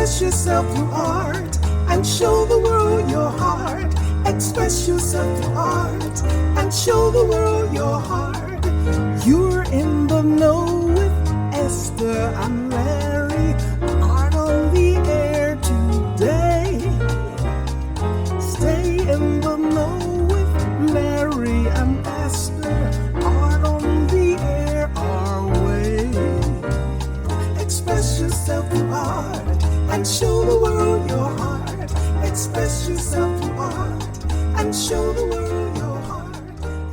Express yourself through art and show the world your heart. Express yourself through art and show the world your heart. You're in the know with Esther and Larry. Art on the air today. Stay in the know with Larry and Esther. Art on the air our way. Express yourself through art and show the world your heart. Express yourself through art and show the world your heart.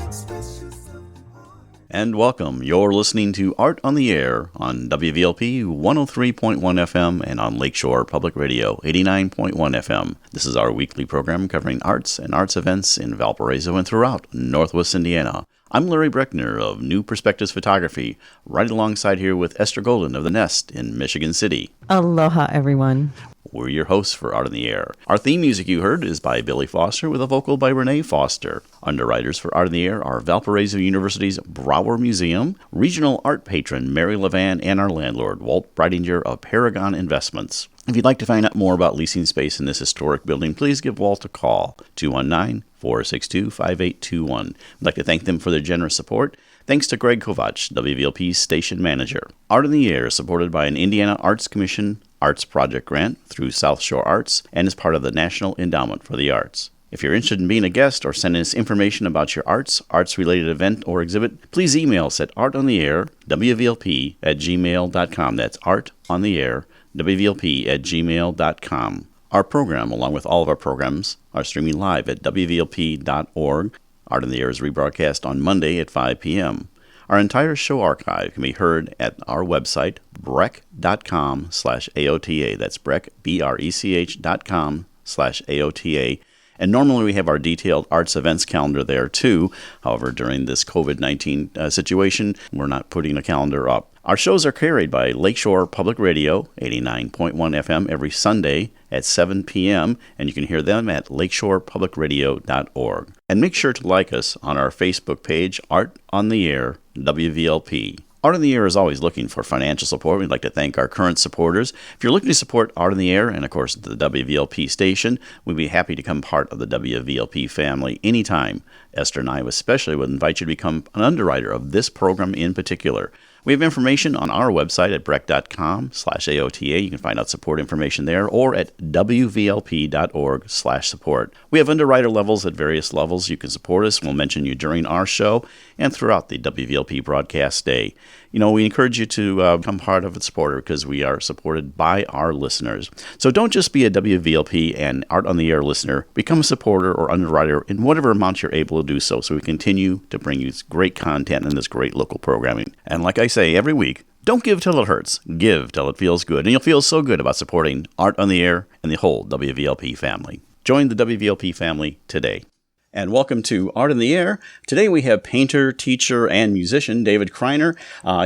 Express yourself through art. And welcome. You're listening to Art on the Air on WVLP 103.1 FM and on Lakeshore Public Radio 89.1 FM. This is our weekly program covering arts and arts events in Valparaiso and throughout Northwest Indiana. I'm Larry Brechner of New Perspectives Photography, right alongside here with Ester Golden of The Nest in Michigan City. Aloha, everyone. We're your hosts for Art on the Air. Our theme music you heard is by Billy Foster with a vocal by Renee Foster. Underwriters for Art on the Air are Valparaiso University's Brower Museum, regional art patron Mary Levan, and our landlord Walt Breidinger of Paragon Investments. If you'd like to find out more about leasing space in this historic building, please give Walt a call, 219-462-5821. I'd like to thank them for their generous support. Thanks to Greg Kovach, WVLP's station manager. Art on the Air is supported by an Indiana Arts Commission Arts Project grant through South Shore Arts and is part of the National Endowment for the Arts. If you're interested in being a guest or sending us information about your arts-related event or exhibit, please email us at artontheair.wvlp@gmail.com. That's artontheair.wvlp@gmail.com. Our program, along with all of our programs, are streaming live at wvlp.org. Art on the Air is rebroadcast on Monday at 5 p.m. Our entire show archive can be heard at our website, brech.com/AOTA. That's Brech, BRECH.com/AOTA. And normally we have our detailed arts events calendar there too. However, during this COVID-19 situation, we're not putting a calendar up. Our shows are carried by Lakeshore Public Radio, 89.1 FM every Sunday at 7 p.m., and you can hear them at lakeshorepublicradio.org. And make sure to like us on our Facebook page, Art on the Air, WVLP. Art on the Air is always looking for financial support. We'd like to thank our current supporters. If you're looking to support Art on the Air and, of course, the WVLP station, we'd be happy to become part of the WVLP family anytime. Esther and I especially would invite you to become an underwriter of this program in particular. We have information on our website at brech.com/AOTA. You can find out support information there, or at wvlp.org/support. We have underwriter levels at various levels. You can support us. We'll mention you during our show and throughout the WVLP broadcast day. You know, we encourage you to become part of a supporter because we are supported by our listeners. So don't just be a WVLP and Art on the Air listener. Become a supporter or underwriter in whatever amount you're able to do so we continue to bring you this great content and this great local programming. And like I say every week, don't give till it hurts. Give till it feels good. And you'll feel so good about supporting Art on the Air and the whole WVLP family. Join the WVLP family today. And welcome to Art in the Air. Today we have painter, teacher, and musician David Criner.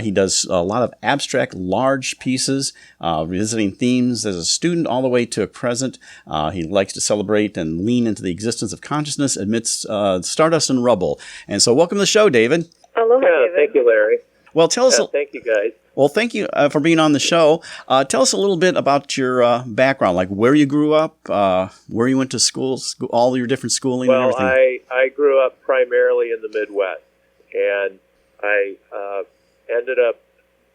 He does a lot of abstract, large pieces, revisiting themes as a student all the way to present. He likes to celebrate and lean into the existence of consciousness amidst stardust and rubble. And so welcome to the show, David. Aloha, David. Thank you, Larry. Well, tell us. Thank you, guys. Well, thank you for being on the show. Tell us a little bit about your background, like where you grew up, where you went to school, all your different schooling and everything. Well, I grew up primarily in the Midwest, and I ended up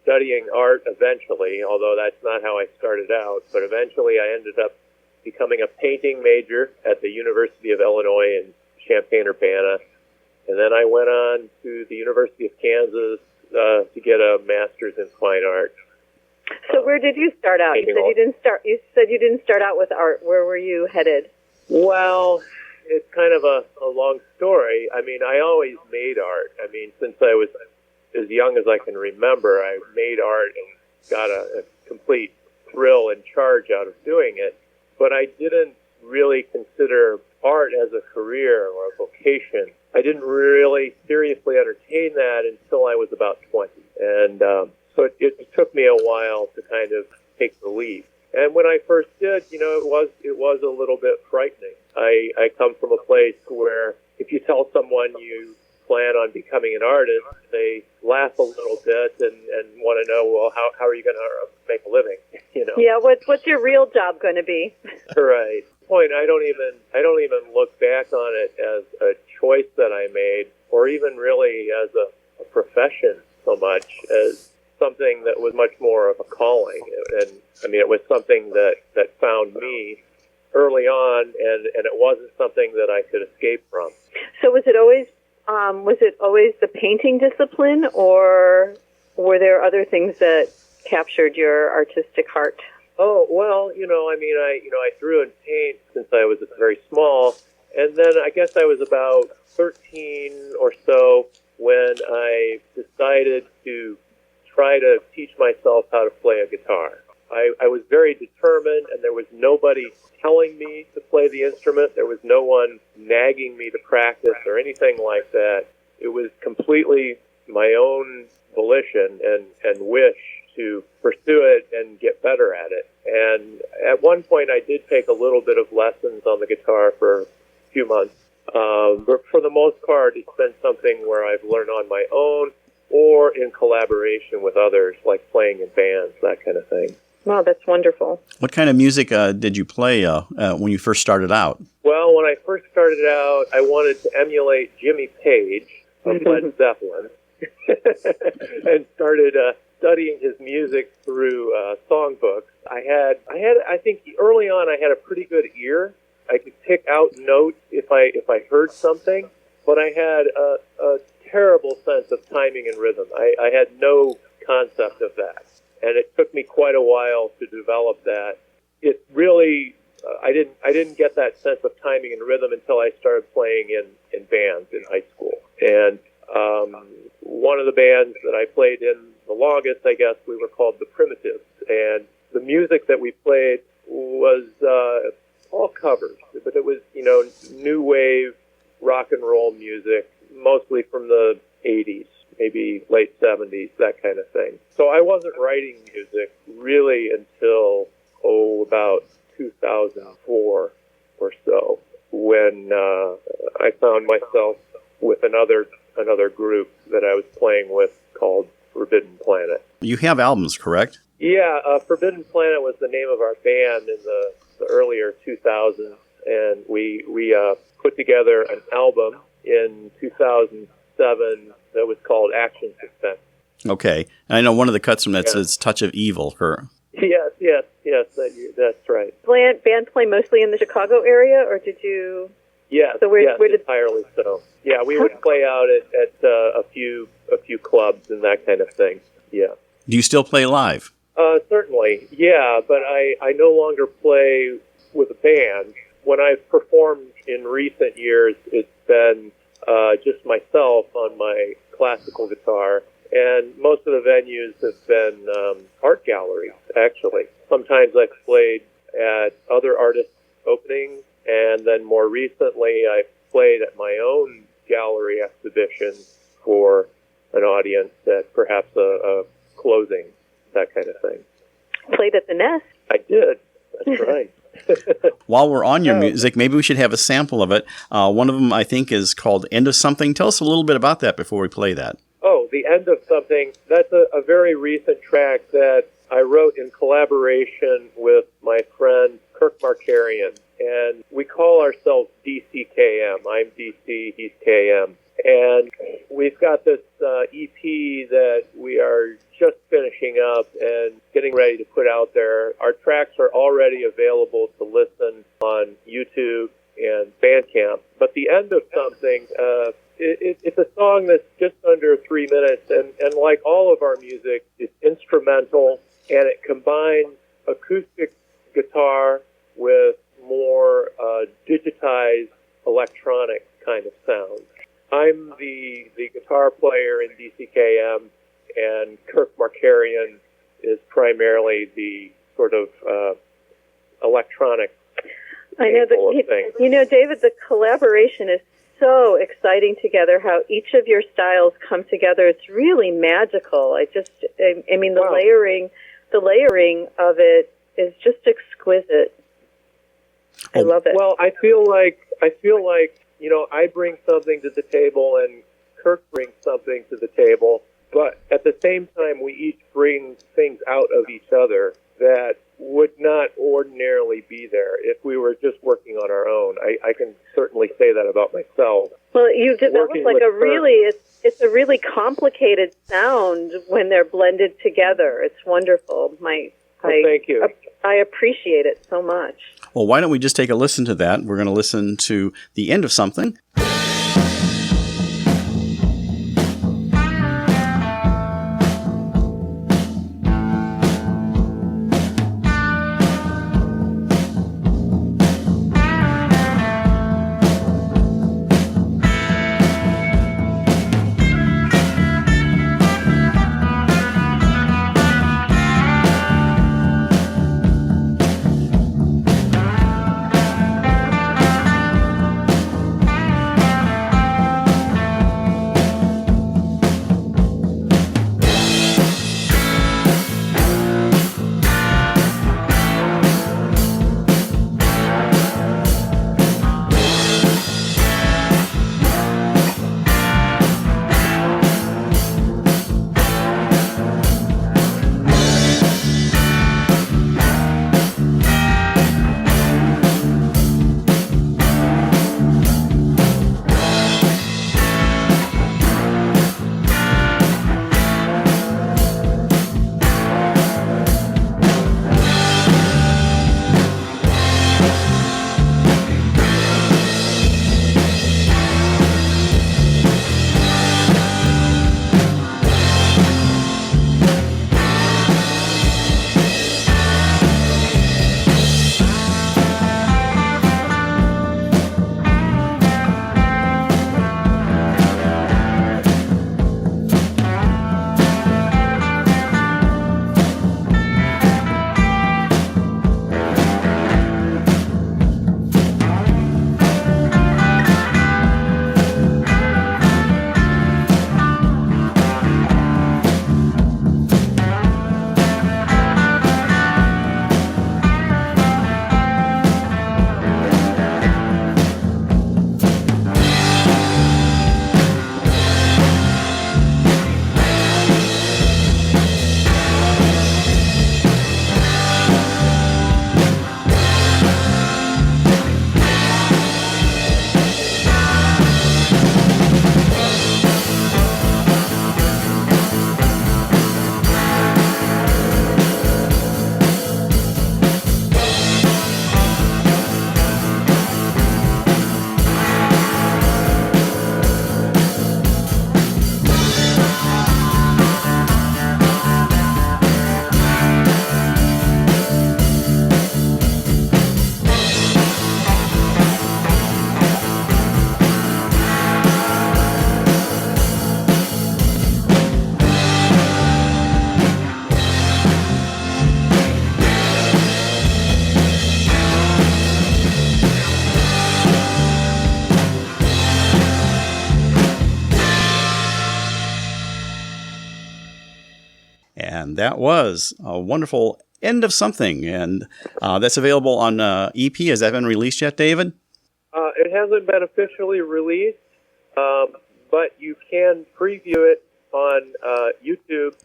studying art eventually, although that's not how I started out. But eventually I ended up becoming a painting major at the University of Illinois in Champaign-Urbana. And then I went on to the University of Kansas to get a master's in fine art. So where did you start out? You said you didn't start out with art. Where were you headed? Well, it's kind of a long story. I mean, I always made art. I mean, since I was as young as I can remember, I made art and got a complete thrill and charge out of doing it. But I didn't really consider art as a career or a vocation. I didn't really seriously entertain that until I was about 20. And so it took me a while to kind of take the leap. And when I first did, it was a little bit frightening. I come from a place where if you tell someone you plan on becoming an artist, they laugh a little bit and want to know, well, how are you going to make a living? Yeah, what's your real job going to be? Right. Point. I don't even look back on it as a choice that I made, or even really as a profession so much as something that was much more of a calling. And I mean, it was something that found me early on, and it wasn't something that I could escape from. So was it always the painting discipline, or were there other things that captured your artistic heart? Oh, well, I drew and paint since I was very small, and then I guess I was about 13 or so when I decided to try to teach myself how to play a guitar. I was very determined, and there was nobody telling me to play the instrument. There was no one nagging me to practice or anything like that. It was completely my own volition and wish to pursue it and get better at it. And at one point, I did take a little bit of lessons on the guitar for a few months. But for the most part, it's been something where I've learned on my own or in collaboration with others, like playing in bands, that kind of thing. Wow, that's wonderful. What kind of music did you play when you first started out? Well, when I first started out, I wanted to emulate Jimmy Page of Led Zeppelin and started studying his music through songbooks. I think early on I had a pretty good ear. I could pick out notes if I heard something, but I had a terrible sense of timing and rhythm. I had no concept of that, and it took me quite a while to develop that. It really I didn't get that sense of timing and rhythm until I started playing in bands in high school. And one of the bands that I played in the longest, I guess, we were called the Primitives, and the music that we played was all covers, but it was new wave rock and roll music, mostly from the 80s, maybe late 70s, that kind of thing. So I wasn't writing music really until about 2004 or so, when I found myself with another group that I was playing with called Forbidden Planet. You have albums, correct? Yeah, Forbidden Planet was the name of our band in the earlier 2000s, and we put together an album in 2007 that was called Action Suspense. Okay. And I know one of the cuts from that says Touch of Evil. Yes, that's right. Band play mostly in the Chicago area, or did you? Yes, so where did, entirely so. Yeah, we would play out at a few clubs and that kind of thing. Yeah. Do you still play live? Certainly, yeah, but I no longer play with a band. When I've performed in recent years, it's been just myself on my classical guitar, and most of the venues have been art galleries, actually. Sometimes I've played at other artists' openings, and then more recently I've played at my own gallery exhibition for an audience at perhaps a closing, that kind of thing. Played at the Nest? I did. That's right. While we're on your music, maybe we should have a sample of it. One of them, I think, is called End of Something. Tell us a little bit about that before we play that. Oh, The End of Something. That's a very recent track that I wrote in collaboration with my friend Kirk Markarian. And we call ourselves DCKM. I'm DC, he's KM. And we've got this EP that we are just finishing up and getting ready to put out there. Our tracks are already available to listen on YouTube and Bandcamp. But The End of Something, it's a song that's just under 3 minutes. And like all of our music, it's instrumental, and it combines acoustic guitar with more digitized electronic kind of sound. I'm the guitar player in DCKM, and Kirk Markarian is primarily the sort of electronic angle of things. David, the collaboration is so exciting together, how each of your styles come together. It's really magical. The layering of it is just exquisite. I love it. Well, I feel like I bring something to the table and Kirk brings something to the table, but at the same time we each bring things out of each other that would not ordinarily be there if we were just working on our own. I can certainly say that about myself. Well, you've developed Working like with a really, it's a really complicated sound when they're blended together. It's wonderful. Thank you. I appreciate it so much. Well, why don't we just take a listen to that? We're going to listen to The End of Something. And that was a wonderful End of Something. And that's available on EP. Has that been released yet, David? It hasn't been officially released, but you can preview it on YouTube.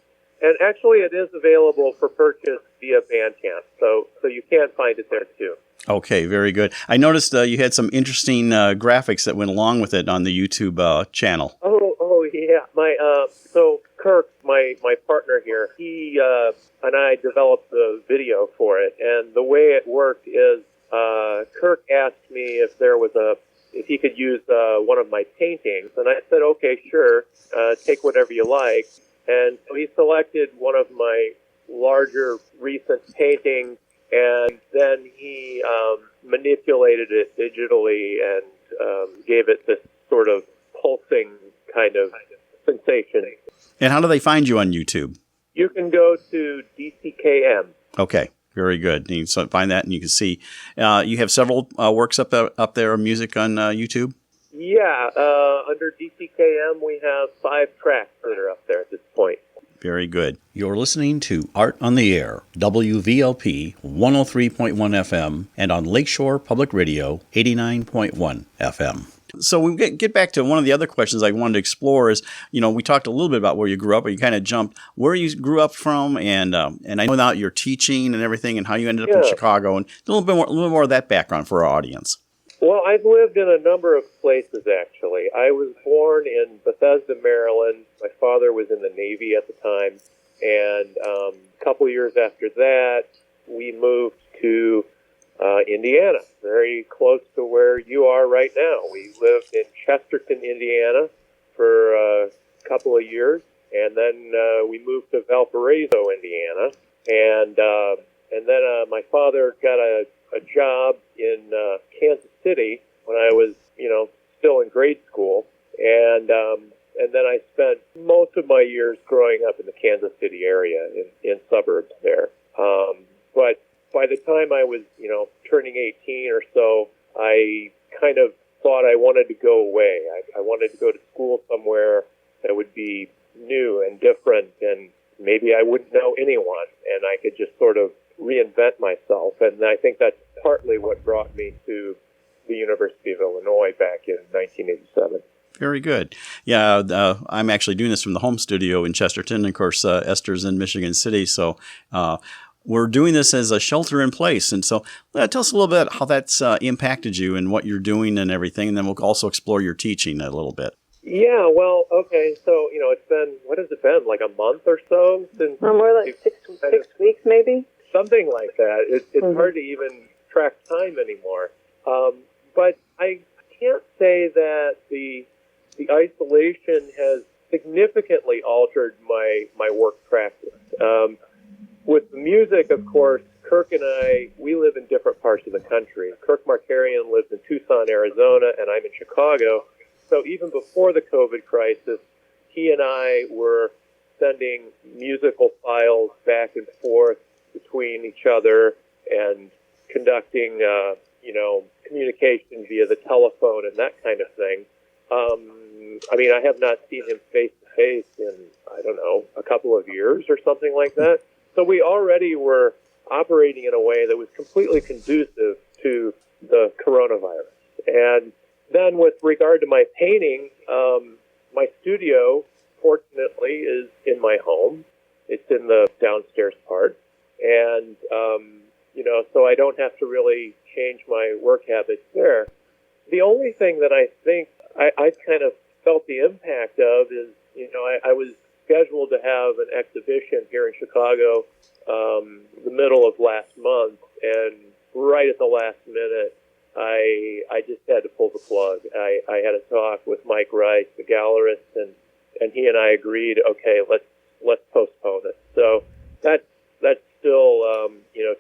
And actually, it is available for purchase via Bandcamp, so you can find it there too. Okay, very good. I noticed you had some interesting graphics that went along with it on the YouTube channel. Oh yeah. So Kirk, my partner here, he and I developed the video for it, and the way it worked is Kirk asked me if he could use one of my paintings, and I said, okay, sure, take whatever you like. And so he selected one of my larger recent paintings, and then he manipulated it digitally and gave it this sort of pulsing kind of sensation. And how do they find you on YouTube? You can go to DCKM. Okay, very good. You can find that, and you can see you have several works up there, music on YouTube. Yeah, under DCKM, we have 5 tracks that are up there at this point. Very good. You're listening to Art on the Air, WVLP 103.1 FM, and on Lakeshore Public Radio 89.1 FM. So we get back to one of the other questions I wanted to explore is, we talked a little bit about where you grew up, or you kind of jumped where you grew up from, and I know about your teaching and everything, and how you ended up in Chicago, and a little more of that background for our audience. Well, I've lived in a number of places, actually. I was born in Bethesda, Maryland. My father was in the Navy at the time, and a couple years after that, we moved to Indiana, very close to where you are right now. We lived in Chesterton, Indiana for a couple of years, and then we moved to Valparaiso, Indiana, and then my father got a job in Kansas City when I was, still in grade school, and then I spent most of my years growing up in the Kansas City area in suburbs there. But by the time I was, turning 18 or so, I kind of thought I wanted to go away. I wanted to go to school somewhere that would be new and different, and maybe I wouldn't know anyone, and I could just sort of reinvent myself. And I think that's partly what brought me to the University of Illinois back in 1987. Very good. Yeah, I'm actually doing this from the home studio in Chesterton. Of course, Ester's in Michigan City, so we're doing this as a shelter in place. And so tell us a little bit how that's impacted you and what you're doing and everything, and then we'll also explore your teaching a little bit. Yeah, well, okay, so, it's been, what has it been, like a month or so since... more like six weeks, maybe? Something like that. It's hard to even track time anymore. But I can't say that the isolation has significantly altered my work practice. With the music, of course, Kirk and I, we live in different parts of the country. Kirk Markarian lives in Tucson, Arizona, and I'm in Chicago. So even before the COVID crisis, he and I were sending musical files back and forth between each other and conducting, communication via the telephone and that kind of thing. I have not seen him face to face in, a couple of years or something like that. So we already were operating in a way that was completely conducive to the coronavirus. And then with regard to my painting, my studio, fortunately, is in my home. It's in the downstairs part. And, so I don't have to really change my work habits there. The only thing that I think I kind of felt the impact of is, I was scheduled to have an exhibition here in Chicago the middle of last month, and right at the last minute, I just had to pull the plug. I had a talk with Mike Rice, the gallerist, and he and I agreed, okay, let's postpone it. So that's still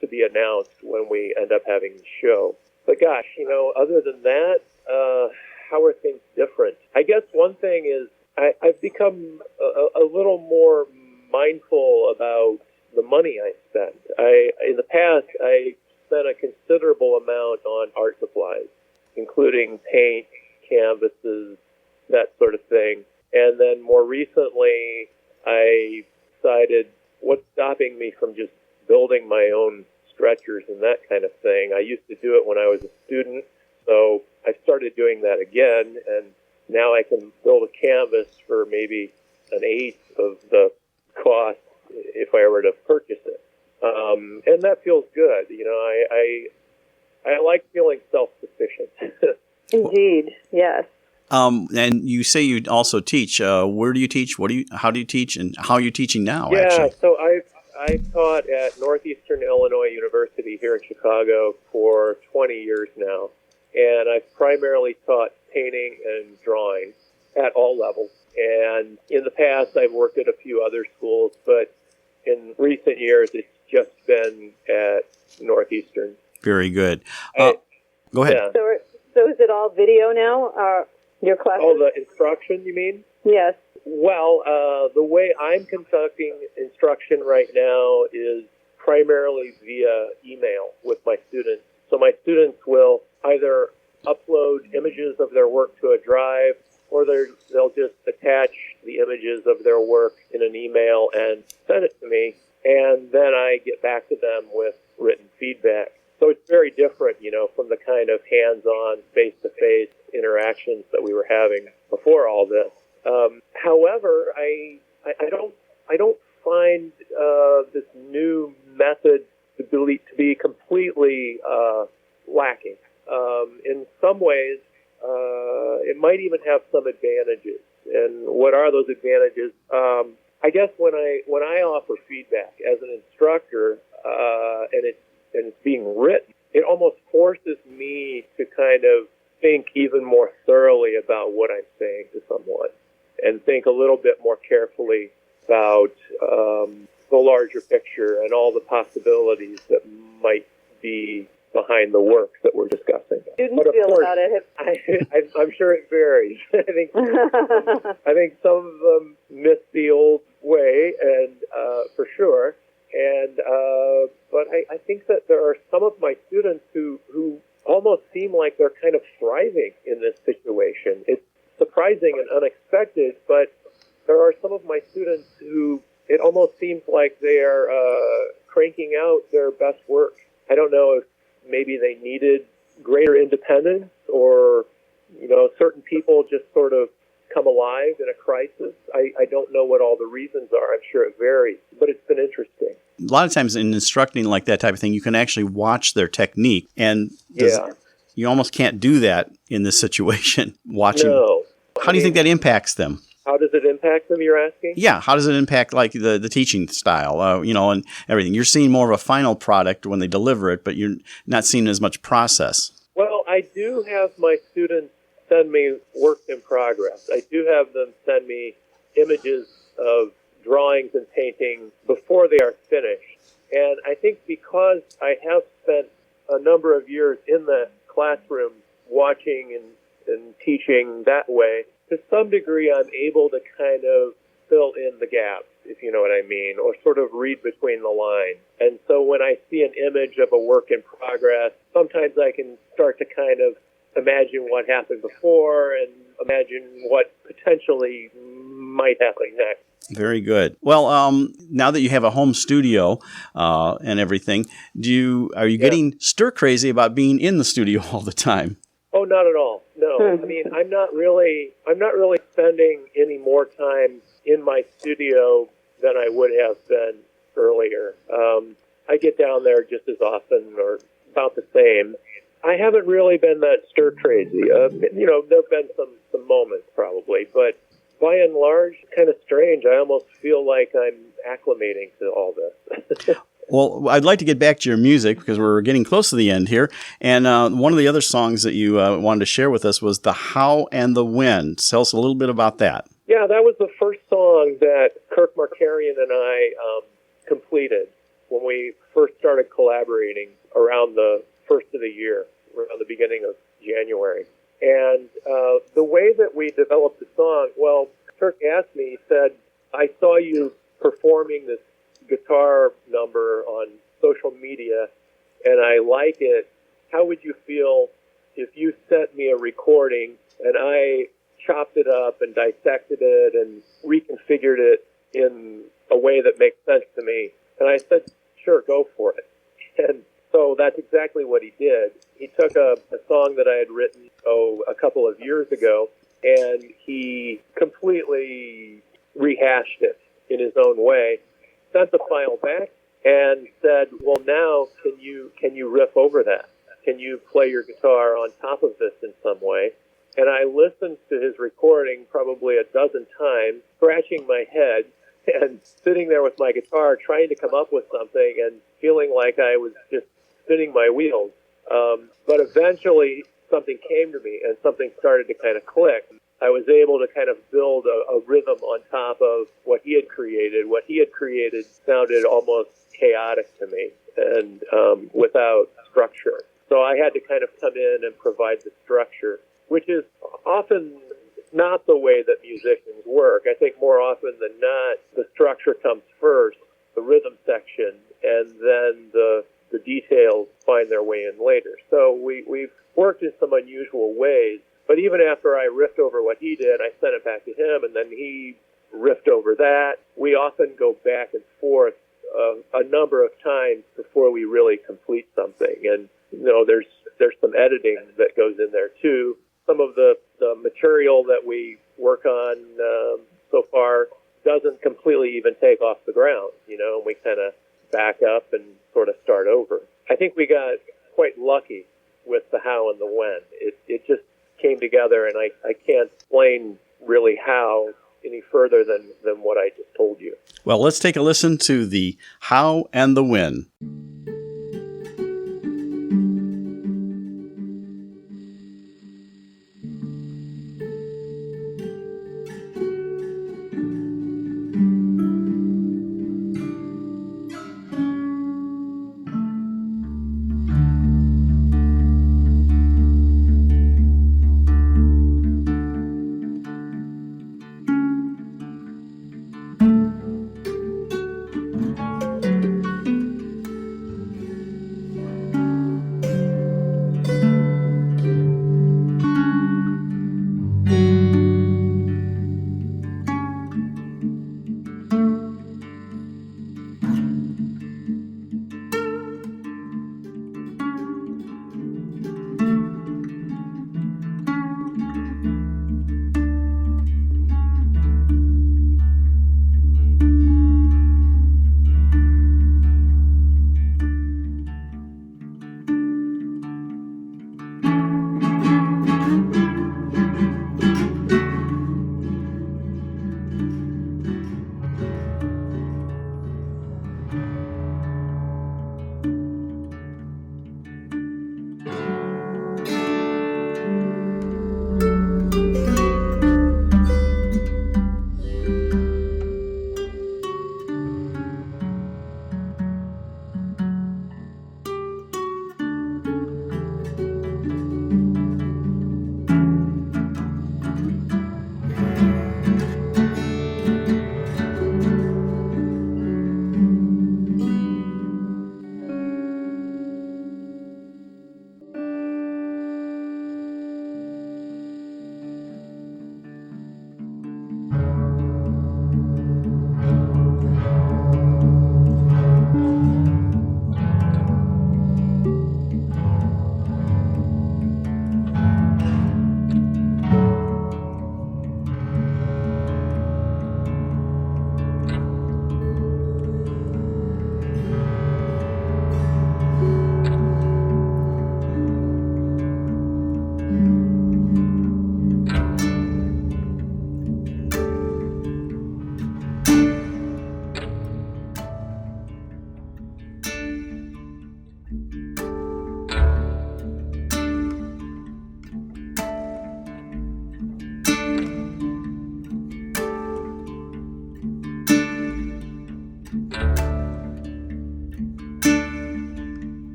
to be announced when we end up having the show. But gosh, other than that, how are things different? I guess one thing is I've become a little more mindful about the money I spend. In the past, I spent a considerable amount on art supplies, including paint, canvases, that sort of thing. And then more recently, I decided what's stopping me from just building my own stretchers and that kind of thing. I used to do it when I was a student, so I started doing that again, and now I can build a canvas for maybe an eighth of the cost if I were to purchase it. And that feels good. I like feeling self-sufficient. Indeed, yes. And you say you also teach. Where do you teach? How do you teach? And how are you teaching now, Yeah, actually? so I've taught at Northeastern Illinois University here in Chicago for 20 years now. And I've primarily taught painting and drawing at all levels. And in the past, I've worked at a few other schools, but in recent years, it's just been at Northeastern. Very good. Go ahead. Yeah. So is it all video now, your classes? Oh, the instruction, you mean? Yes. Well, the way I'm conducting instruction right now is primarily via email with my students. So my students will either upload images of their work to a drive, or they'll just attach the images of their work in an email and send it to me, and then I get back to them with written feedback. So it's very different, from the kind of hands-on, face-to-face interactions that we were having before all this. However, I don't find this new method to be completely lacking. In some ways, it might even have some advantages. And what are those advantages? I guess when I offer feedback as an instructor, and it's being written, it almost forces me to kind of think even more thoroughly about what I'm saying to someone, and think a little bit more carefully about the larger picture and all the possibilities that might be behind the work that we're discussing. Students feel about it. I'm sure it varies. I think some of them miss the old way, and for sure. And but I think that there are some of my students who almost seem like they're kind of thriving in this situation. It's surprising and unexpected, but there are some of my students who it almost seems like they are cranking out their best work. I don't know if maybe they needed greater independence, or certain people just sort of come alive in a crisis. I don't know what all the reasons are. I'm sure it varies, but it's been interesting. A lot of times in instructing like that type of thing, you can actually watch their technique, and you almost can't do that in this situation. Watching. No. How do you think that impacts them? How does it impact them, you're asking? Yeah, how does it impact like the teaching style, and everything? You're seeing more of a final product when they deliver it, but you're not seeing as much process. Well, I do have my students send me work in progress. I do have them send me images of drawings and paintings before they are finished. And I think because I have spent a number of years in the classroom watching and teaching that way, to some degree I'm able to kind of fill in the gaps, if you know what I mean, or sort of read between the lines. And so when I see an image of a work in progress, sometimes I can start to kind of imagine what happened before and imagine what potentially might happen next. Very good. Well, now that you have a home studio and everything, are you getting stir crazy about being in the studio all the time? Oh, not at all. No, I mean, I'm not really spending any more time in my studio than I would have been earlier. I get down there just as often, or about the same. I haven't really been that stir crazy. There have been some moments probably, but by and large, kind of strange. I almost feel like I'm acclimating to all this. Well, I'd like to get back to your music because we're getting close to the end here. And one of the other songs that you wanted to share with us was The How and the When. Tell us a little bit about that. Yeah, that was the first song that Kirk Markarian and I completed when we first started collaborating around the first of the year, around the beginning of January. And the way that we developed the song, well, Kirk asked me, he said, I saw you performing this guitar number on social media, and I like it. How would you feel if you sent me a recording and I chopped it up and dissected it and reconfigured it in a way that makes sense to me? And I said, sure, go for it. And so that's exactly what he did. He took a song that I had written, a couple of years ago, and he completely rehashed it in his own way, sent the file back, and said, well, now can you riff over that? Can you play your guitar on top of this in some way? And I listened to his recording probably a dozen times, scratching my head and sitting there with my guitar trying to come up with something and feeling like I was just spinning my wheels. But eventually something came to me and something started to kind of click. I was able to kind of build a rhythm on top of what he had created. What he had created sounded almost chaotic to me and without structure. So I had to kind of come in and provide the structure, which is often not the way that musicians work. I think more often than not, the structure comes first, the rhythm section, and then the details find their way in later. So we've worked in some unusual ways. But even after I riffed over what he did, I sent it back to him, and then he riffed over that. We often go back and forth a number of times before we really complete something. And there's some editing that goes in there too. Some of the off the ground, and we kind of back up and sort of start over. I think we got quite lucky with the how and the when. It just came together, and I can't explain really how any further than what I just told you. Well, let's take a listen to the how and the when.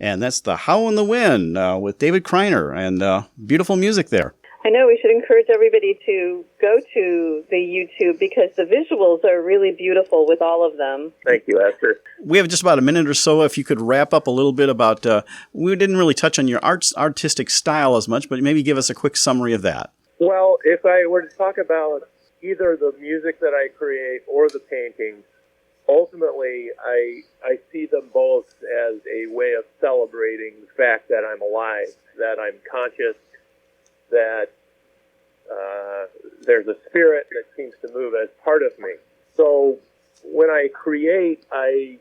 And that's the How and the When with David Criner, and beautiful music there. I know we should encourage everybody to go to the YouTube because the visuals are really beautiful with all of them. Thank you, Esther. We have just about a minute or so. If you could wrap up a little bit about, we didn't really touch on your artistic style as much, but maybe give us a quick summary of that. Well, if I were to talk about either the music that I create or the paintings, ultimately I see them both as a way of celebrating the fact that I'm alive, that I'm conscious, that there's a spirit that seems to move as part of me. So when I create, I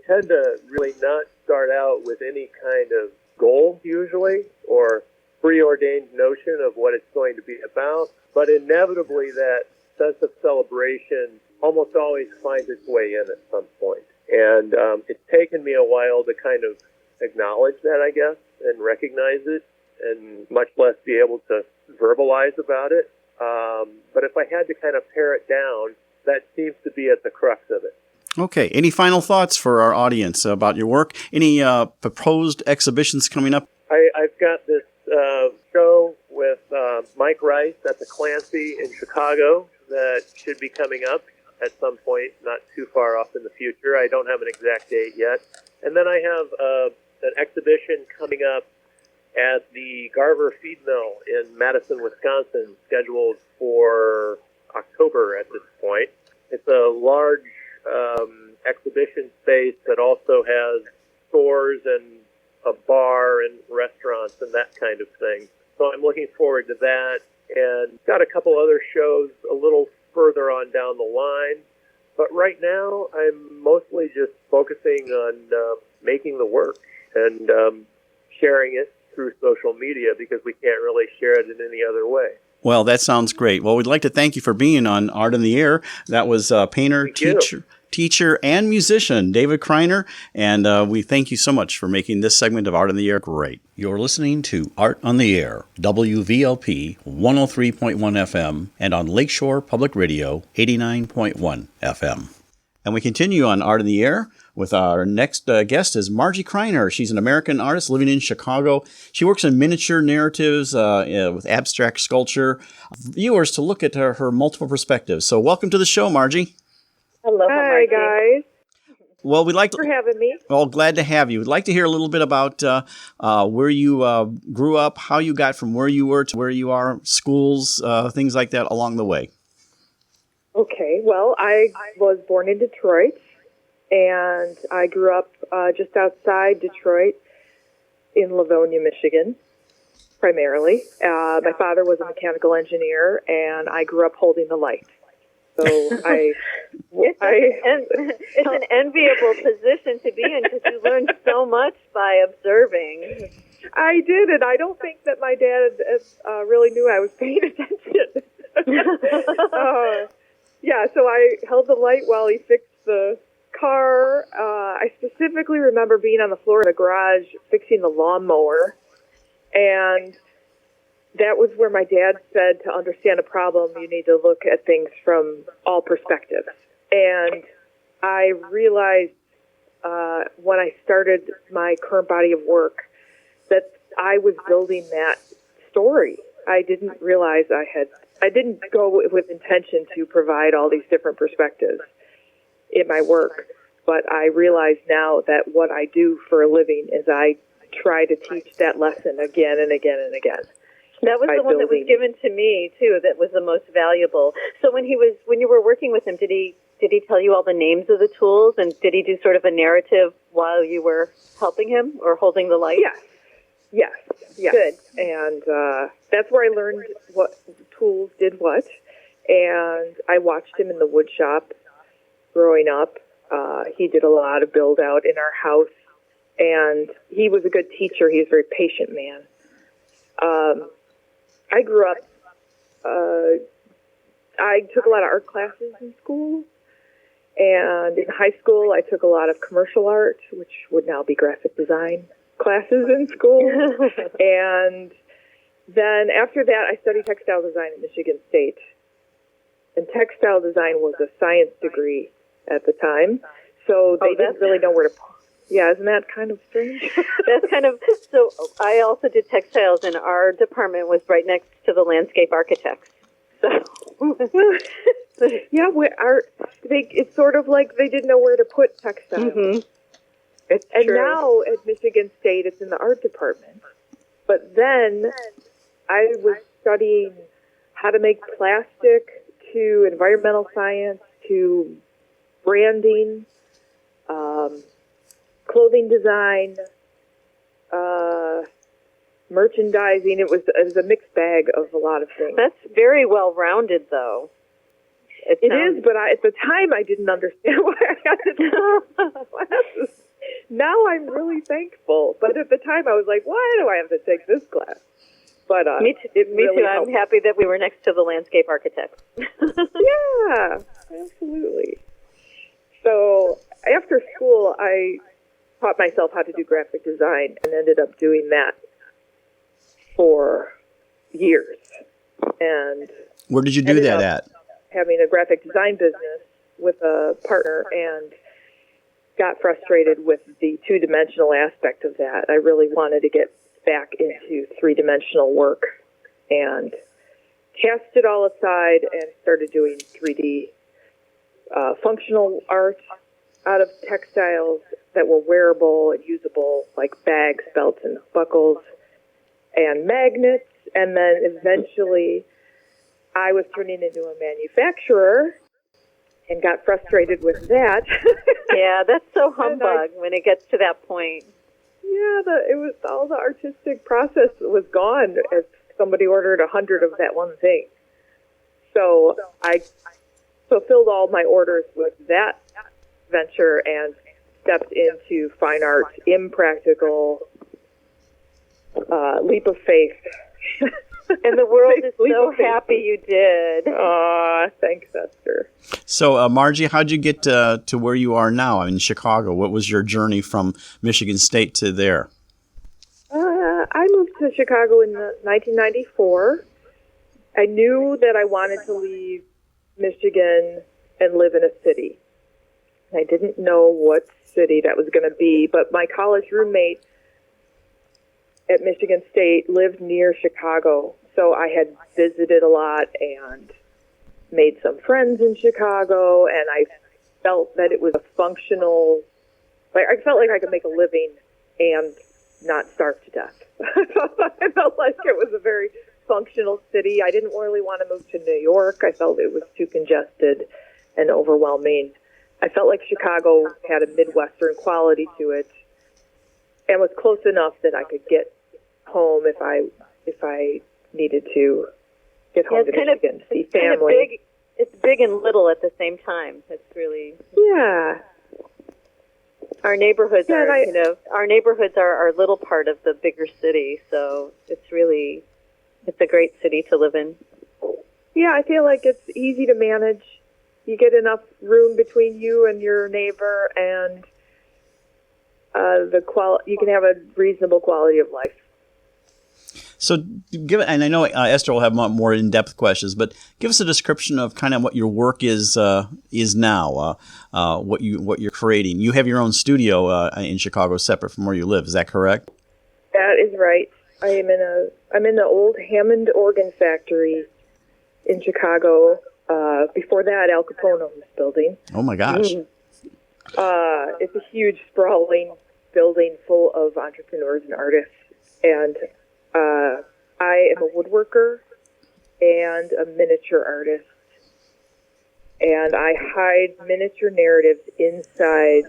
tend to really not start out with any kind of goal usually or preordained notion of what it's going to be about, but inevitably that sense of celebration almost always finds its way in at some point. And it's taken me a while to kind of acknowledge that, I guess, and recognize it, and much less be able to verbalize about it. But if I had to kind of pare it down, that seems to be at the crux of it. Okay. Any final thoughts for our audience about your work? Any proposed exhibitions coming up? I've got this show with Mike Rice at the Clancy in Chicago that should be coming up at some point, not too far off in the future. I don't have an exact date yet. And then I have an exhibition coming up at the Garver Feed Mill in Madison, Wisconsin, scheduled for October at this point. It's a large exhibition space that also has stores and a bar and restaurants and that kind of thing. So I'm looking forward to that, and got a couple other shows a little further on down the line. But right now, I'm mostly just focusing on making the work and sharing it through social media, because we can't really share it in any other way. Well, that sounds great. Well, we'd like to thank you for being on Art in the Air. That was painter, teacher, and musician David Criner, and we thank you so much for making this segment of Art in the Air great. You're listening to Art on the Air, WVLP 103.1 FM, and on Lakeshore Public Radio 89.1 FM. And we continue on Art in the Air with our next guest is Margie Criner. She's an American artist living in Chicago. She works in miniature narratives with abstract sculpture. Viewers to look at her multiple perspectives. So welcome to the show, Margie. Hello, Hi, guys. Well, we'd like to. Thanks for having me. Well, glad to have you. We'd like to hear a little bit about where you grew up, how you got from where you were to where you are, schools, things like that along the way. Okay, well, I was born in Detroit, and I grew up just outside Detroit in Livonia, Michigan, primarily. My father was a mechanical engineer, and I grew up holding the light. So It's an enviable position to be in, because you learn so much by observing. I did, and I don't think that my dad really knew I was paying attention. Yeah, so I held the light while he fixed the car. I specifically remember being on the floor in the garage fixing the lawnmower, and that was where my dad said, to understand a problem, you need to look at things from all perspectives. And I realized when I started my current body of work that I was building that story. I didn't realize I didn't go with intention to provide all these different perspectives in my work, but I realize now that what I do for a living is I try to teach that lesson again and again and again. That was the one that was given to me too. That was the most valuable. So when you were working with him, did he tell you all the names of the tools, and did he do sort of a narrative while you were helping him or holding the light? Yes. Good. And that's where I learned what tools did what. And I watched him in the wood shop growing up. He did a lot of build out in our house, and he was a good teacher. He was a very patient man. I grew up, I took a lot of art classes in school, and in high school I took a lot of commercial art, which would now be graphic design classes in school. And then after that I studied textile design at Michigan State. And textile design was a science degree at the time, so they didn't really know where to put. Yeah, isn't that kind of strange? That's kind of, so I also did textiles, and our department was right next to the landscape architects. So yeah, it's sort of like they didn't know where to put textiles. Mm-hmm. And now at Michigan State, it's in the art department. But then I was studying how to make plastic, to environmental science, to branding, clothing design, merchandising. It was a mixed bag of a lot of things. That's very well-rounded, though. It is, but at the time I didn't understand why I had to take classes. Now I'm really thankful, but at the time I was like, why do I have to take this class? But me too. I'm happy that we were next to the landscape architects. Yeah, absolutely. So after school, I taught myself how to do graphic design and ended up doing that for years. And where did you do that at? Having a graphic design business with a partner, and got frustrated with the two-dimensional aspect of that. I really wanted to get back into three-dimensional work, and cast it all aside and started doing 3D functional art out of textiles that were wearable and usable, like bags, belts, and buckles, and magnets. And then eventually I was turning into a manufacturer and got frustrated with that. Yeah, that's so humbug when it gets to that point. it was all the artistic process was gone as somebody ordered 100 of that one thing. So I fulfilled all my orders with that venture and stepped into fine art, impractical leap of faith. And the world is so happy you did. Thanks, Esther. So, Margie, how'd you get to where you are now in Chicago? What was your journey from Michigan State to there? I moved to Chicago in 1994. I knew that I wanted to leave Michigan and live in a city. I didn't know what city that was going to be, but my college roommate at Michigan State lived near Chicago, so I had visited a lot and made some friends in Chicago, and I felt that it was a functional, I felt like I could make a living and not starve to death. I felt like it was a very functional city. I didn't really want to move to New York. I felt it was too congested and overwhelming. I felt like Chicago had a Midwestern quality to it and was close enough that I could get home if I needed to get home to Michigan, see family. It's big and little at the same time. It's really Our neighborhoods our neighborhoods are our little part of the bigger city, so it's a great city to live in. Yeah, I feel like it's easy to manage. You get enough room between you and your neighbor, and you can have a reasonable quality of life. So, and I know Esther will have more in-depth questions, but give us a description of kind of what your work is now, what you're creating. You have your own studio in Chicago, separate from where you live. Is that correct? That is right. I'm in the old Hammond organ factory in Chicago. Before that, Al Capone owned this building. Oh my gosh! It's a huge, sprawling building full of entrepreneurs and artists, and I am a woodworker and a miniature artist, and I hide miniature narratives inside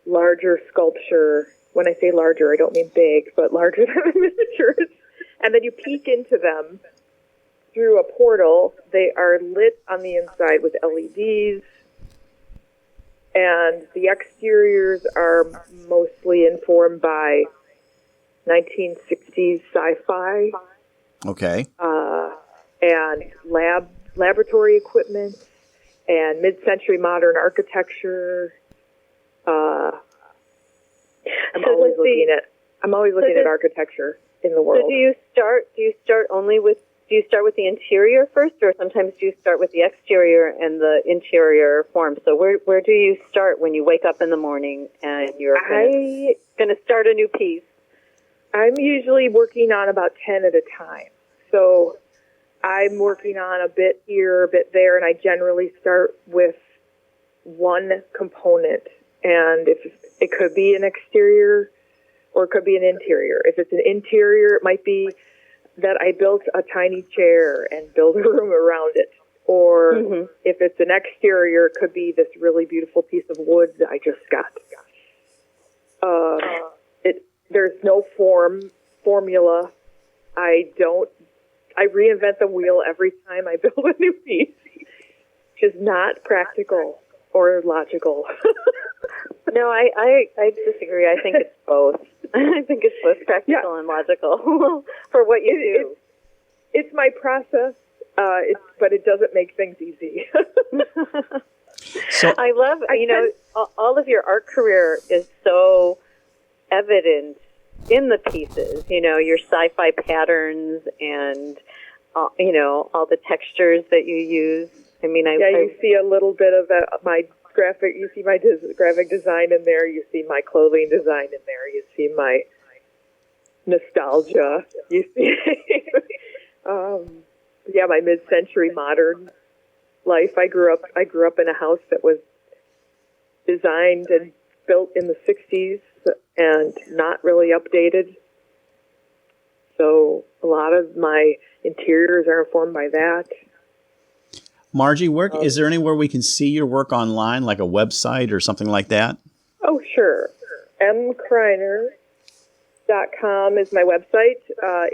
larger sculpture. When I say larger, I don't mean big, but larger than miniatures. And then you peek into them through a portal. They are lit on the inside with LEDs, and the exteriors are mostly informed by 1960s sci-fi. Okay. And laboratory equipment and mid-century modern architecture. I'm always looking at architecture in the world. So do you start with the interior first, or sometimes do you start with the exterior and the interior form? So where do you start when you wake up in the morning and you're going to start a new piece? I'm usually working on about 10 at a time. So I'm working on a bit here, a bit there, and I generally start with one component. And if it could be an exterior or it could be an interior. If it's an interior, it might be that I built a tiny chair and build a room around it. Or if it's an exterior, it could be this really beautiful piece of wood that I just got. There's no formula. I reinvent the wheel every time I build a new piece, which is not practical or logical. No, I disagree. I think it's both. I think it's both practical and logical for what you do. It's my process, but it doesn't make things easy. So I love, all of your art career is so evident in the pieces, your sci-fi patterns and, all the textures that you use. I mean, you see a little bit of my graphic, you see my graphic design in there, you see my clothing design in there, you see my nostalgia, you see, my mid-century modern life. I grew up in a house that was designed and built in the 60s and not really updated. So a lot of my interiors are informed by that. Margie, is there anywhere we can see your work online, like a website or something like that? Oh, sure. Criner, is my website.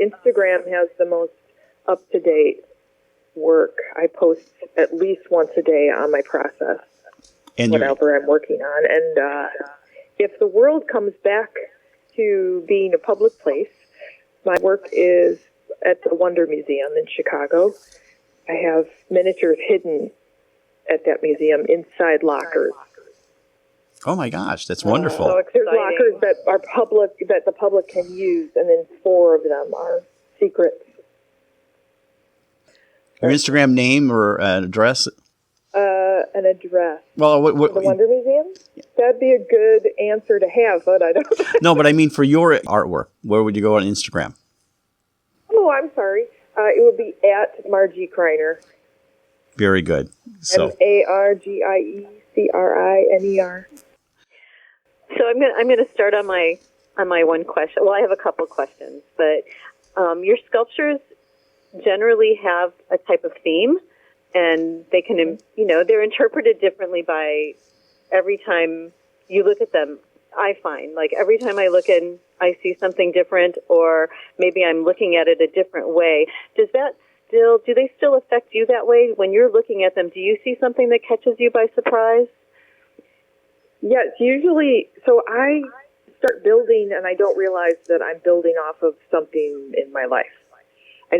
Instagram has the most up-to-date work. I post at least once a day on my process, And whatever I'm working on. And if the world comes back to being a public place, my work is at the Wonder Museum in Chicago. I have miniatures hidden at that museum inside lockers. oh my gosh, that's wonderful. So There's exciting. lockers that are public, that the public can use, and then 4 of them are secret. Your Instagram name or address? An address. Well, For the Wonder Museum? That'd be a good answer to have, but I don't. no, but I mean for your artwork, where would you go on Instagram? Oh, I'm sorry. It would be at Margie Criner. Very good. So MargieCriner. So I'm gonna start on my one question. Well, I have a couple questions, but your sculptures generally have a type of theme, and they can, they're interpreted differently by every time you look at them. I find, like, every time I look in, I see something different, or maybe I'm looking at it a different way. Do they still affect you that way? When you're looking at them, do you see something that catches you by surprise? Yes, usually. So I start building, and I don't realize that I'm building off of something in my life. I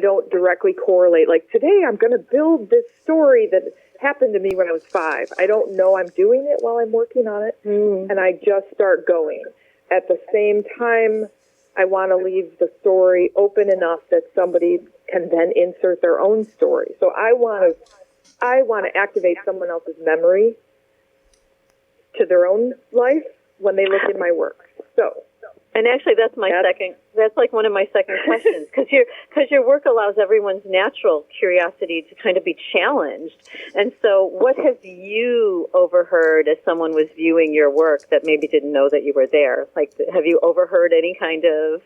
don't directly correlate. Like, today I'm going to build this story that happened to me when I was 5. I don't know I'm doing it while I'm working on it, and I just start going. At the same time, I want to leave the story open enough that somebody can then insert their own story. So I want to activate someone else's memory to their own life when they look in my work. So, and actually, that's like one of my second questions, because your work allows everyone's natural curiosity to kind of be challenged. And so, what have you overheard as someone was viewing your work that maybe didn't know that you were there? Like, have you overheard any kind of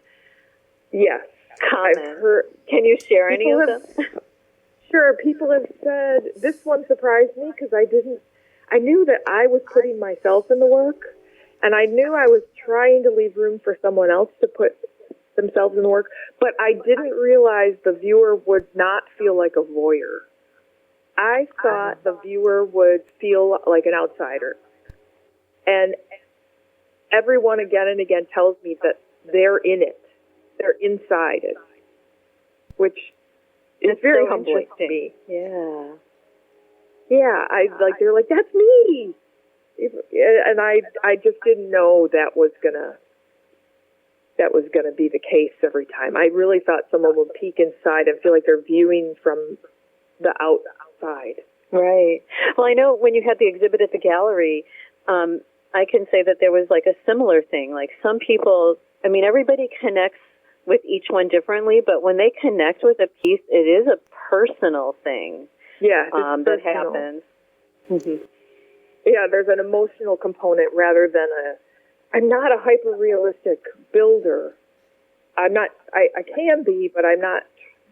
yes, comment? I've heard. Can you share any of them? Sure. People have said, this one surprised me because I knew that I was putting myself in the work, and I knew I was trying to leave room for someone else to put themselves in the work, but I didn't realize the viewer would not feel like a voyeur. I thought the viewer would feel like an outsider. And everyone again and again tells me that they're in it. They're inside it, which is very so humbling to me. Yeah. Yeah, they're like, that's me. And I just didn't know that was gonna be the case every time. I really thought someone would peek inside and feel like they're viewing from the outside. Right. Well, I know when you had the exhibit at the gallery, I can say that there was like a similar thing. Like, some people, I mean, everybody connects with each one differently, but when they connect with a piece, it is a personal thing. Yeah, that happens. Mm-hmm. Yeah, there's an emotional component rather than I'm not a hyper-realistic builder. I can be, but I'm not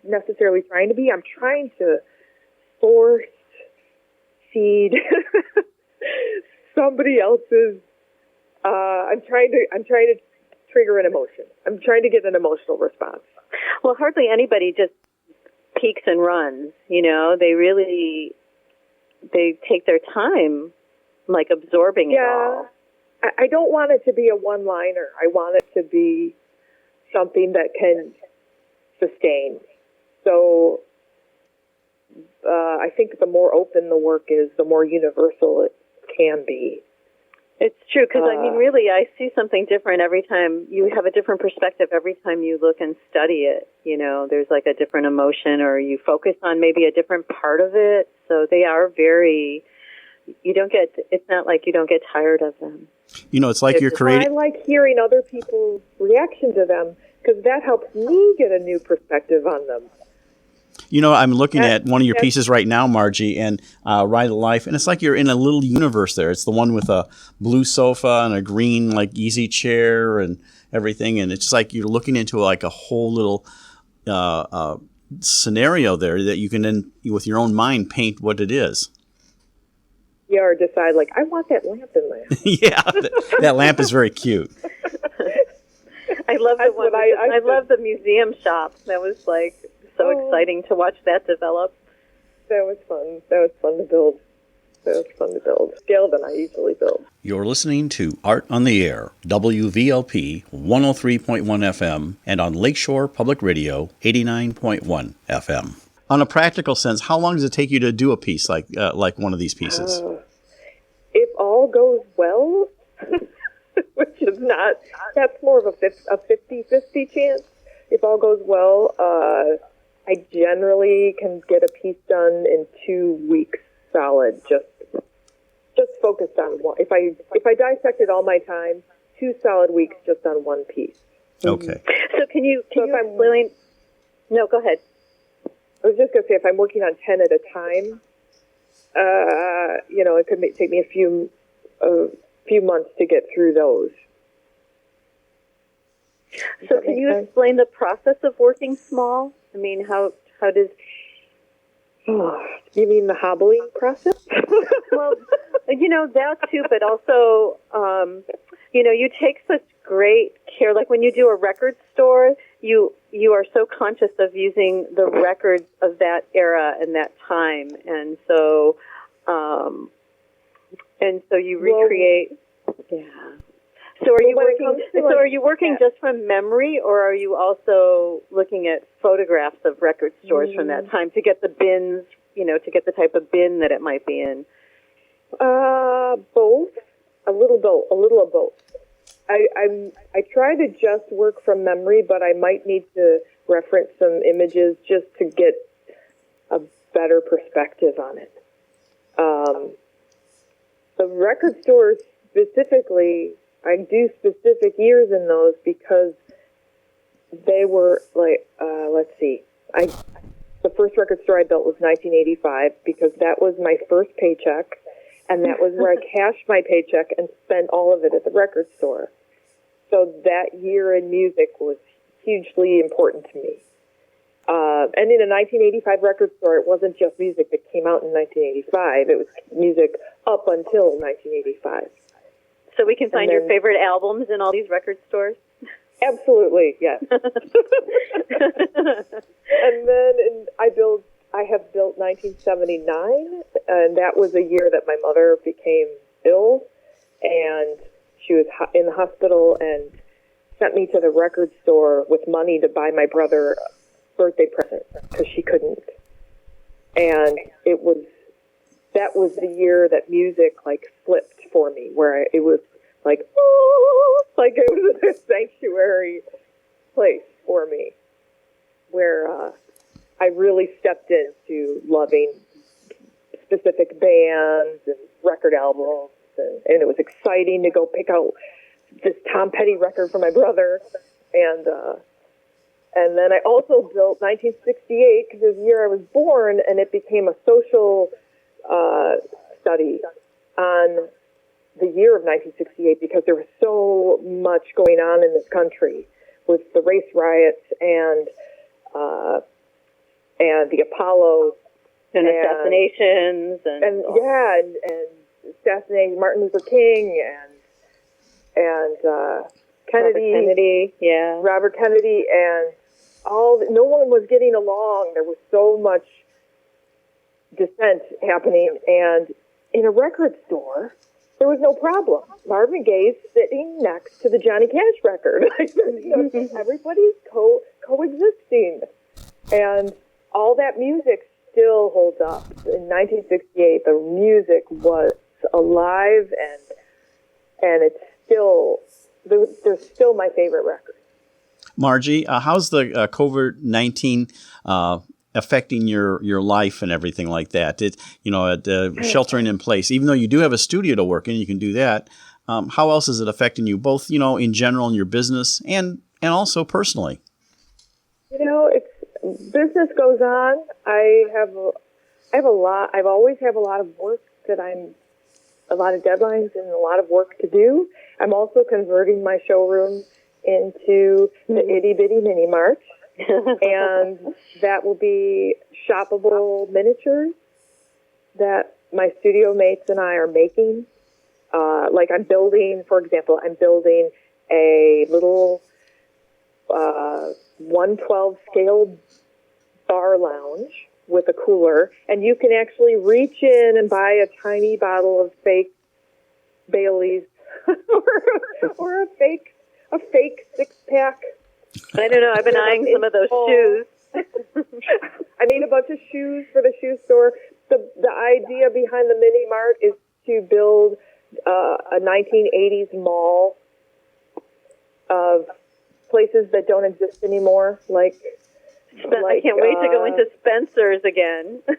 necessarily trying to be. I'm trying to force feed somebody else's, I'm trying to trigger an emotion. I'm trying to get an emotional response. Well, hardly anybody just peeks and runs, they take their time, like, absorbing it all. I don't want it to be a one-liner. I want it to be something that can sustain. So I think the more open the work is, the more universal it can be. It's true, because, really, I see something different every time. You have a different perspective every time you look and study it. There's like a different emotion, or you focus on maybe a different part of it. So they are very, it's not like you don't get tired of them. It's like you're creating. I like hearing other people's reaction to them, because that helps me get a new perspective on them. I'm looking at one of your pieces right now, Margie, and Ride of Life, and it's like you're in a little universe there. It's the one with a blue sofa and a green, like, easy chair and everything, and it's just like you're looking into like a whole little scenario there that you can then, with your own mind, paint what it is. Yeah, or decide, like, I want that lamp in there. Yeah, that lamp is very cute. I love the That's one. what I love the museum shop. That was like so exciting to watch that develop. That was fun. That was fun to build. Scale than I usually build. You're listening to Art on the Air, WVLP 103.1 FM, and on Lakeshore Public Radio 89.1 FM. On a practical sense, how long does it take you to do a piece like one of these pieces? If all goes well, which is not, that's more of a 50-50 chance. If all goes well, I generally can get a piece done in 2 weeks solid, just focused on one. If I dissected all my time, 2 solid weeks just on one piece. Okay. So can you explain? No, go ahead. I was just going to say, if I'm working on 10 at a time, it could take me a few months to get through those. So can you explain the process of working small? I mean, how does... You mean the hobbling process? Well, that too, but also, you take such great care. Like when you do a record store, you are so conscious of using the records of that era and that time, and so you recreate. Yeah. So are you working just from memory, or are you also looking at photographs of record stores from that time to get the bins, to get the type of bin that it might be in? Both. A little of both. I try to just work from memory, but I might need to reference some images just to get a better perspective on it. The record stores specifically, I do specific years in those because they were like, let's see, the first record store I built was 1985 because that was my first paycheck, and that was where I cashed my paycheck and spent all of it at the record store. So that year in music was hugely important to me. And in a 1985 record store, it wasn't just music that came out in 1985. It was music up until 1985. So we can find your favorite albums in all these record stores? Absolutely, yes. And then I have built 1979, and that was a year that my mother became ill, and she was in the hospital and sent me to the record store with money to buy my brother a birthday present because she couldn't. And that was the year that music flipped for me, where it was like it was a sanctuary place for me, where I really stepped into loving specific bands and record albums, and it was exciting to go pick out this Tom Petty record for my brother, and then I also built 1968 because it was the year I was born, and it became a social study on the year of 1968 because there was so much going on in this country with the race riots and the Apollo and assassinations and assassinating Martin Luther King and Kennedy, Robert Kennedy, and no one was getting along. There was so much dissent happening, and in a record store, there was no problem. Marvin Gaye's sitting next to the Johnny Cash record. Everybody's coexisting, and all that music still holds up. In 1968, the music was alive, and it's still they're still my favorite record. Margie, how's the COVID-19 affecting your life and everything like that? Sheltering in place, even though you do have a studio to work in, you can do that. How else is it affecting you, both in general in your business and also personally? Business goes on. I've always have a lot of work a lot of deadlines and a lot of work to do. I'm also converting my showroom into the itty bitty mini mart, and that will be shoppable miniatures that my studio mates and I are making. I'm building a little 112 scale bar lounge with a cooler, and you can actually reach in and buy a tiny bottle of fake Bailey's or a fake 6-pack. I don't know. I've been eyeing some of those shoes. I made a bunch of shoes for the shoe store. The idea behind the mini mart is to build a 1980s mall of places that don't exist anymore, like I can't wait to go into Spencer's again. I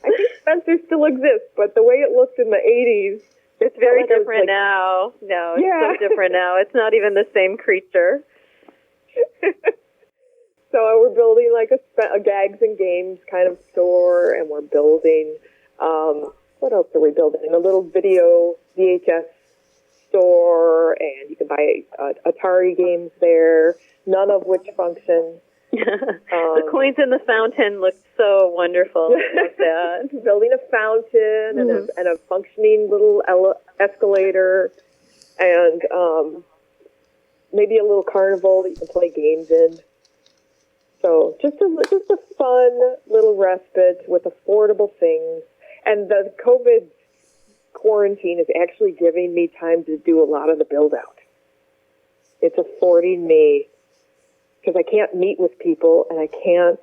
think Spencer still exists, but the way it looked in the 80s, it's very different now. No, it's so different now. It's not even the same creature. So we're building like a gags and games kind of store, and we're building, what else are we building? A little video VHS store, and you can buy Atari games there, none of which function. The coins in the fountain looked so wonderful. I love that. Building a fountain and a functioning little escalator, and maybe a little carnival that you can play games in. So just a fun little respite with affordable things. And the COVID quarantine is actually giving me time to do a lot of the build out. It's affording me, because I can't meet with people and I can't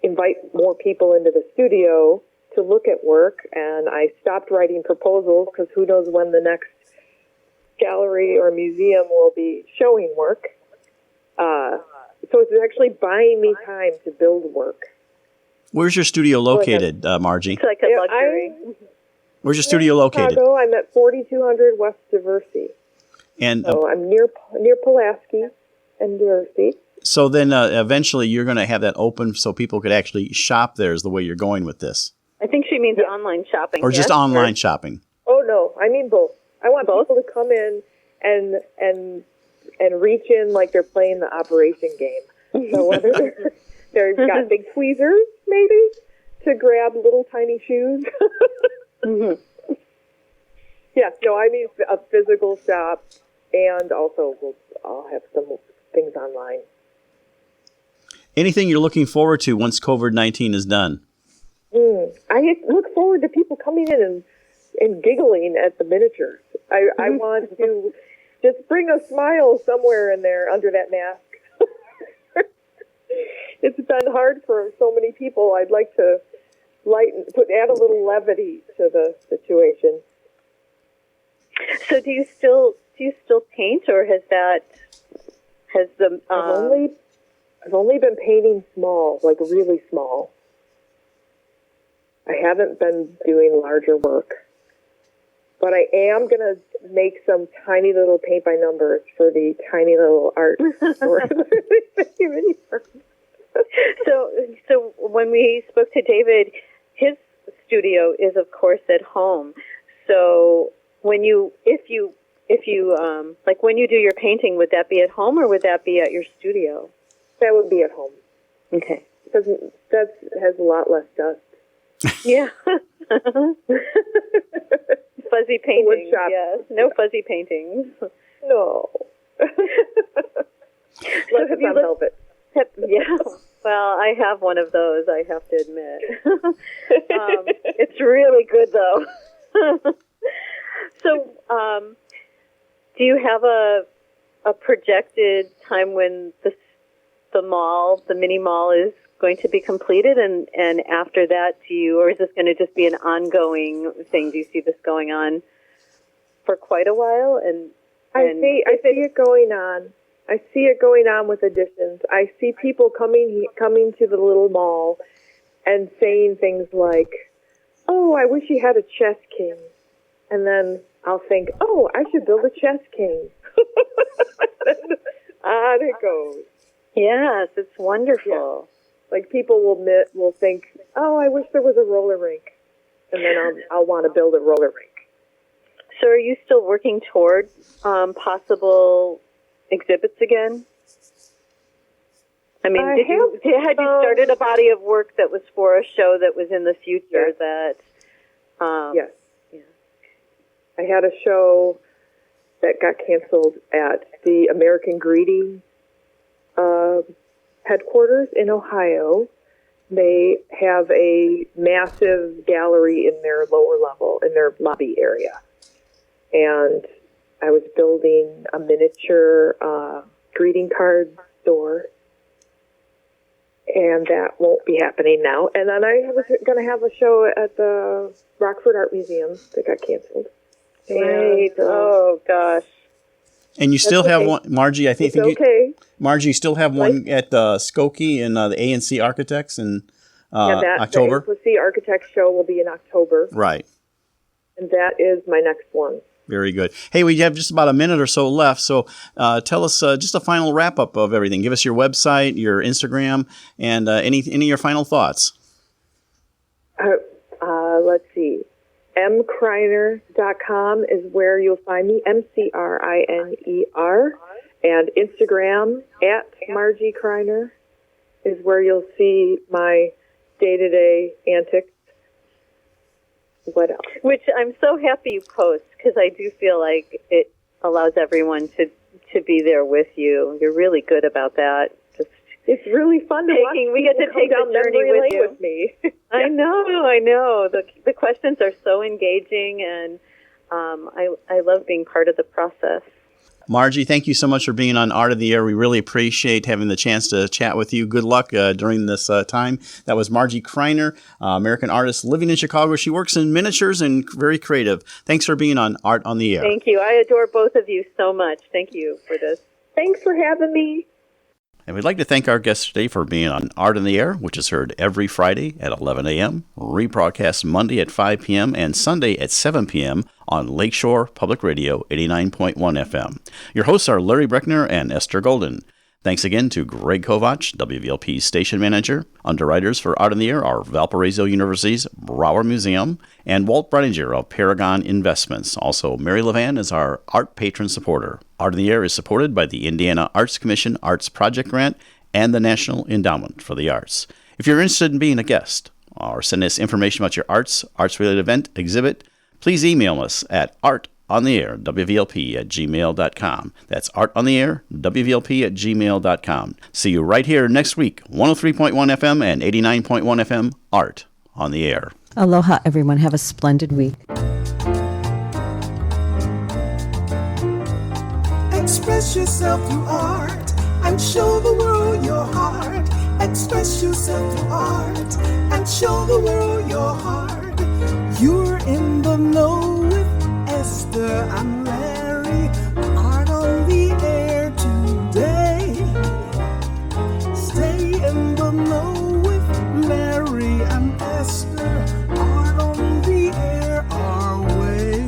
invite more people into the studio to look at work. And I stopped writing proposals because who knows when the next gallery or museum will be showing work. So it's actually buying me time to build work. Where's your studio located, Margie? It's like a luxury. Where's your studio located? Chicago. I'm at 4200 West Diversey. And so I'm near Pulaski and Diversey. So then eventually you're going to have that open so people could actually shop there is the way you're going with this. I think she means online shopping. Or just online shopping. Oh, no. I mean both. I want people to come in and reach in like they're playing the Operation game. So whether they've got big tweezers, maybe, to grab little tiny shoes. Yeah, no, I mean a physical shop, and also I'll have some things online. Anything you're looking forward to once COVID-19 is done? I look forward to people coming in and giggling at the miniatures. I want to just bring a smile somewhere in there under that mask. It's been hard for so many people. I'd like to add a little levity to the situation. So do you still paint, or has the I've only been painting small, like really small. I haven't been doing larger work. But I am going to make some tiny little paint by numbers for the tiny little art. So when we spoke to David, his studio is of course at home. So when if you like when you do your painting, would that be at home or would that be at your studio? That would be at home. Okay. Because that has a lot less dust. Yeah. Fuzzy paintings, yes. No fuzzy paintings. No. Let the sun help it. Yeah. Well, I have one of those, I have to admit. It's really good, though. So, do you have a projected time when the mini mall is going to be completed, and after that, or is this going to just be an ongoing thing? Do you see this going on for quite a while? And I see it going on. I see it going on with additions. I see people coming to the little mall and saying things like, "Oh, I wish you had a chess king," and then I'll think, "Oh, I should build a chess king." On it goes. Yes, it's wonderful. Yeah. Like people will think, "Oh, I wish there was a roller rink," and then I'll want to build a roller rink. So, are you still working toward possible exhibits again? I mean, had you started a body of work that was for a show that was in the future? Yes. Yes. Yeah. I had a show that got canceled at the American Greeting headquarters in Ohio. They have a massive gallery in their lower level, in their lobby area. And I was building a miniature greeting card store. And that won't be happening now. And then I was going to have a show at the Rockford Art Museum that got canceled. Right. Oh, gosh. And you still have one, Margie, I think. It's okay. Margie, you still have one at Skokie and the A&C Architects in October? The A&C Architects show will be in October. Right. And that is my next one. Very good. Hey, we have just about a minute or so left, so tell us just a final wrap-up of everything. Give us your website, your Instagram, and any of your final thoughts. Let's see. mcriner.com is where you'll find me, MCRINER. And Instagram, at Margie Criner, is where you'll see my day-to-day antics. What else? Which I'm so happy you post, because I do feel like it allows everyone to be there with you. You're really good about that. It's really fun to watch. We get to take the journey with me. I know. The questions are so engaging, and I love being part of the process. Margie, thank you so much for being on Art of the Air. We really appreciate having the chance to chat with you. Good luck during this time. That was Margie Criner, American artist living in Chicago. She works in miniatures and very creative. Thanks for being on Art on the Air. Thank you. I adore both of you so much. Thank you for this. Thanks for having me. And we'd like to thank our guests today for being on Art in the Air, which is heard every Friday at 11 a.m., rebroadcast Monday at 5 p.m., and Sunday at 7 p.m. on Lakeshore Public Radio 89.1 FM. Your hosts are Larry Brechner and Ester Golden. Thanks again to Greg Kovach, WVLP's station manager. Underwriters for Art in the Air are Valparaiso University's Brower Museum and Walt Breininger of Paragon Investments. Also, Mary Levan is our art patron supporter. Art in the Air is supported by the Indiana Arts Commission Arts Project Grant and the National Endowment for the Arts. If you're interested in being a guest or send us information about your arts-related event, exhibit, please email us at artontheair@wvlp@gmail.com. That's artontheair@wvlp@gmail.com. See you right here next week, 103.1 FM and 89.1 FM, Art on the Air. Aloha, everyone. Have a splendid week. Express yourself through art and show the world your heart. Express yourself through art and show the world your heart. You're in the know with Esther and Larry. Art on the air today. Stay in the know with Larry and Esther. Art on the air our way.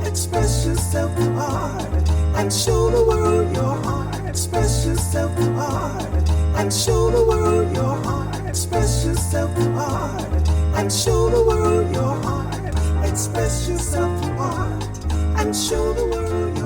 Express yourself through art and show the world your heart. Express yourself through art and show the world your heart. Express yourself through art and show the world your heart. Express yourself through art and show the world your heart.